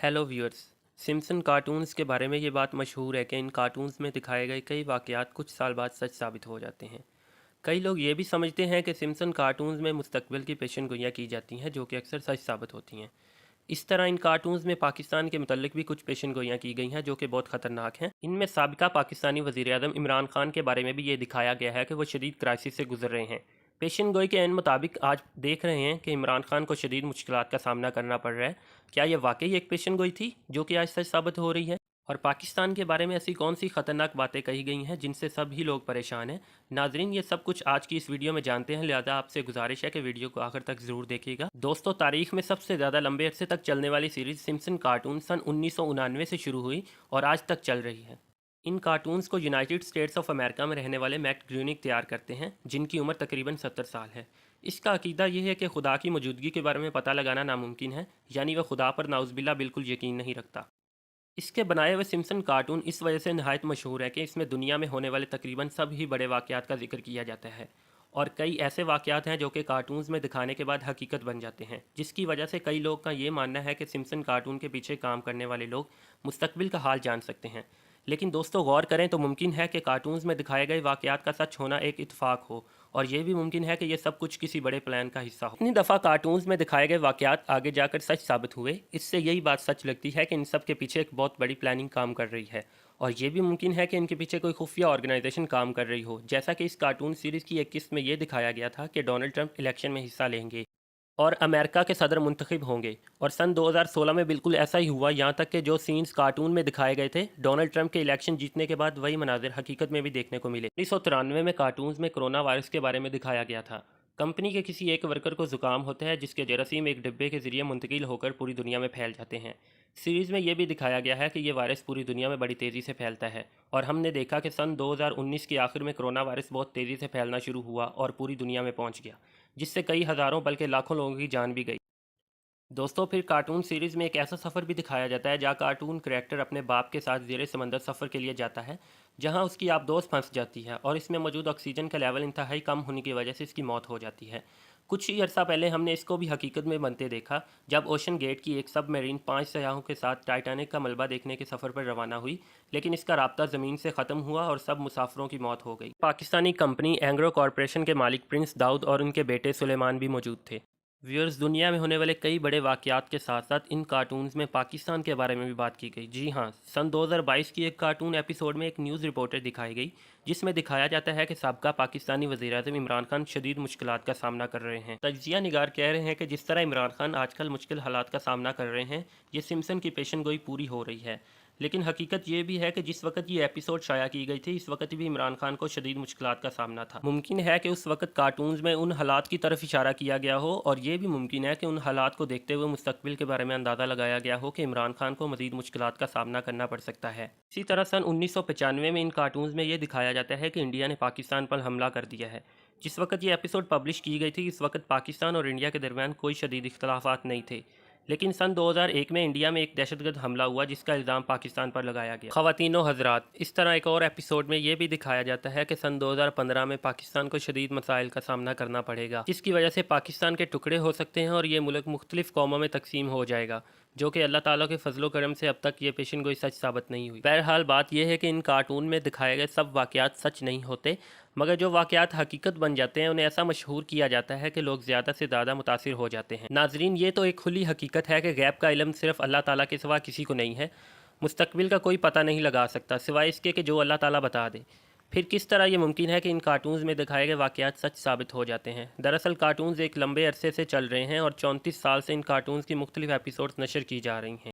Hello viewers. Simpson cartoons के बारे में ये बात मशहूर है कि इन कार्टून्स में दिखाए गए कई वाक़यात कुछ साल बाद सच साबित हो जाते हैं। कई लोग ये भी समझते हैं कि सिम्पसन कार्टून्स में मुस्तकबिल की पेशन गोइयाँ की जाती हैं जो कि अक्सर सच साबित होती हैं। इस तरह इन कार्टून्स में पाकिस्तान के मुतल्लिक भी कुछ पेशन गोइयाँ की गई हैं जो कि बहुत ख़तरनाक हैं। इनमें साबिका पाकिस्तानी वज़ीर-ए-आज़म इमरान खान के बारे में भी ये दिखाया गया है कि वो शदीद क्राइसिस से गुजर रहे हैं। पेशन गोई के एन मुताबिक आज देख रहे हैं कि इमरान खान को शदीद मुश्किलात का सामना करना पड़ रहा है। क्या ये वाकई एक पेशन गोई थी जो कि आज सच साबित हो रही है? और पाकिस्तान के बारे में ऐसी कौन सी ख़तरनाक बातें कही गई हैं जिनसे सभी लोग परेशान हैं? नाजरीन, ये सब कुछ आज की इस वीडियो में जानते हैं, लिहाजा आपसे गुजारिश है कि वीडियो को आखिर तक ज़रूर देखिएगा। दोस्तों, तारीख में सबसे ज़्यादा लंबे अरसे तक चलने वाली सीरीज़ सिम्पसन कार्टून सन 1999 से शुरू हुई और आज तक चल रही है। इन कार्टून्स को यूनाइटेड स्टेट्स ऑफ अमेरिका में रहने वाले मैट ग्रोनिंग तैयार करते हैं, जिनकी उम्र तकरीबन 70 साल है। इसका अकीदा यह है कि खुदा की मौजूदगी के बारे में पता लगाना नामुमकिन है, यानी वह खुदा पर नाउज़बिल्ला बिल्कुल यकीन नहीं रखता। इसके बनाए हुए सिम्पसन कार्टून इस वजह से नहायत मशहूर है कि इसमें दुनिया में होने वाले तकरीबन सभी बड़े वाक़यात का जिक्र किया जाता है, और कई ऐसे वाक़यात हैं जो कि कार्टून्स में दिखाने के बाद हकीकत बन जाते हैं, जिसकी वजह से कई लोग का ये मानना है कि सिम्पसन कार्टून के पीछे काम करने वाले लोग मुस्तकबिल का हाल जान सकते हैं। लेकिन दोस्तों, गौर करें तो मुमकिन है कि कार्टून्स में दिखाए गए वाक़यात का सच होना एक इत्तेफाक हो, और ये भी मुमकिन है कि यह सब कुछ किसी बड़े प्लान का हिस्सा हो। इतनी दफ़ा कार्टून्स में दिखाए गए वाक़यात आगे जाकर सच साबित हुए, इससे यही बात सच लगती है कि इन सब के पीछे एक बहुत बड़ी प्लानिंग काम कर रही है, और ये भी मुमकिन है कि इनके पीछे कोई खुफिया ऑर्गेनाइजेशन काम कर रही हो। जैसा कि इस कार्टून सीरीज़ की एक किस्त में ये दिखाया गया था कि डोनाल्ड ट्रंप इलेक्शन में हिस्सा लेंगे और अमेरिका के सदर मुंतखब होंगे, और सन 2016 में बिल्कुल ऐसा ही हुआ। यहाँ तक कि जो सीन्स कार्टून में दिखाए गए थे डोनाल्ड ट्रंप के इलेक्शन जीतने के बाद, वही मनाजिर हकीकत में भी देखने को मिले। 1993 में कार्टून्स में कोरोना वायरस के बारे में दिखाया गया था। कंपनी के किसी एक वर्कर को जुकाम होता है, जिसके जरासीम एक डिब्बे के जरिए मुंतकिल होकर पूरी दुनिया में फैल जाते हैं। सीरीज़ में यह भी दिखाया गया है कि यह वायरस पूरी दुनिया में बड़ी तेज़ी से फैलता है, और हमने देखा कि सन 2019 के आखिर में कोरोना वायरस बहुत तेज़ी से फैलना शुरू हुआ और पूरी दुनिया में पहुंच गया, जिससे कई हज़ारों बल्कि लाखों लोगों की जान भी गई। दोस्तों, फिर कार्टून सीरीज़ में एक ऐसा सफ़र भी दिखाया जाता है जहाँ कार्टून करैक्टर अपने बाप के साथ ज़ेरे समंदर सफ़र के लिए जाता है, जहाँ उसकी आबदोश फंस जाती है और इसमें मौजूद ऑक्सीजन का लेवल इंतहाई कम होने की वजह से इसकी मौत हो जाती है। कुछ ही अर्सा पहले हमने इसको भी हकीकत में बनते देखा, जब ओशन गेट की एक सब मरीन 5 सयाहों के साथ टाइटैनिक का मलबा देखने के सफ़र पर रवाना हुई, लेकिन इसका राब्ता ज़मीन से ख़त्म हुआ और सब मुसाफिरों की मौत हो गई। पाकिस्तानी कंपनी एंग्रो कॉरपोरेशन के मालिक प्रिंस दाऊद और उनके बेटे सुलेमान भी मौजूद थे। व्यूअर्स, दुनिया में होने वाले कई बड़े वाक़यात के साथ साथ इन कार्टून्स में पाकिस्तान के बारे में भी बात की गई। जी हाँ, सन 2022 की एक कार्टून एपिसोड में एक न्यूज़ रिपोर्टर दिखाई गई, जिसमें दिखाया जाता है कि साबका पाकिस्तानी वज़ीर-ए-आज़म इमरान खान शदीद मुश्किलात का सामना कर रहे हैं। तजिया निगार कह रहे हैं कि जिस तरह इमरान खान आजकल मुश्किल हालात का सामना कर रहे हैं, ये सिम्पसन की पेशन गोई पूरी हो रही है। लेकिन हकीकत ये भी है कि जिस वक्त ये एपिसोड शाया की गई थी, इस वक्त भी इमरान खान को शदीद मुश्किलात का सामना था। मुमकिन है कि उस वक्त कार्टून्स में उन हालात की तरफ इशारा किया गया हो, और ये भी मुमकिन है कि उन हालात को देखते हुए मुस्तकबिल के बारे में अंदाज़ा लगाया गया हो कि इमरान खान को मज़ीद मुश्किलात का सामना करना पड़ सकता है। इसी तरह सन 1995 में इन कार्टून्स में ये दिखाया जाता है कि इंडिया ने पाकिस्तान पर हमला कर दिया है। जिस वक्त ये एपिसोड पब्लिश की गई थी, इस वक्त पाकिस्तान और इंडिया के दरमियान कोई शदीद इख्तलाफात नहीं थे, लेकिन सन 2001 में इंडिया में एक दहशतगर्द हमला हुआ, जिसका इल्ज़ाम पाकिस्तान पर लगाया गया। ख़वातीनो हज़रात, इस तरह एक और एपिसोड में ये भी दिखाया जाता है कि सन 2015 में पाकिस्तान को शदीद मसाइल का सामना करना पड़ेगा, जिसकी वजह से पाकिस्तान के टुकड़े हो सकते हैं और ये मुल्क मुख्तलिफ कौमों में तकसीम हो जाएगा, जो कि अल्लाह ताला के फजलो करम से अब तक ये पेशन गोई सच साबित नहीं हुई। बहरहाल, बात यह है कि इन कार्टून में दिखाए गए सब वाक़यात सच नहीं होते, मगर जो वाक़यात हकीकत बन जाते हैं उन्हें ऐसा मशहूर किया जाता है कि लोग ज़्यादा से ज़्यादा मुतासिर हो जाते हैं। नाजरीन, ये तो एक खुली हकीकत है कि गैब का इल्म सिर्फ़ अल्लाह ताला के सिवा किसी को नहीं है। मुस्तकबिल का कोई पता नहीं लगा सकता सिवाय इसके कि जो अल्लाह ताला बता दे। फिर किस तरह ये मुमकिन है कि इन कार्टून्स में दिखाए गए वाक़यात सच साबित हो जाते हैं? दरअसल कार्टून्स एक लंबे अरसे से चल रहे हैं और 34 साल से इन कार्टून्स की मुख्तलिफ एपिसोड्स नशर की जा रही हैं।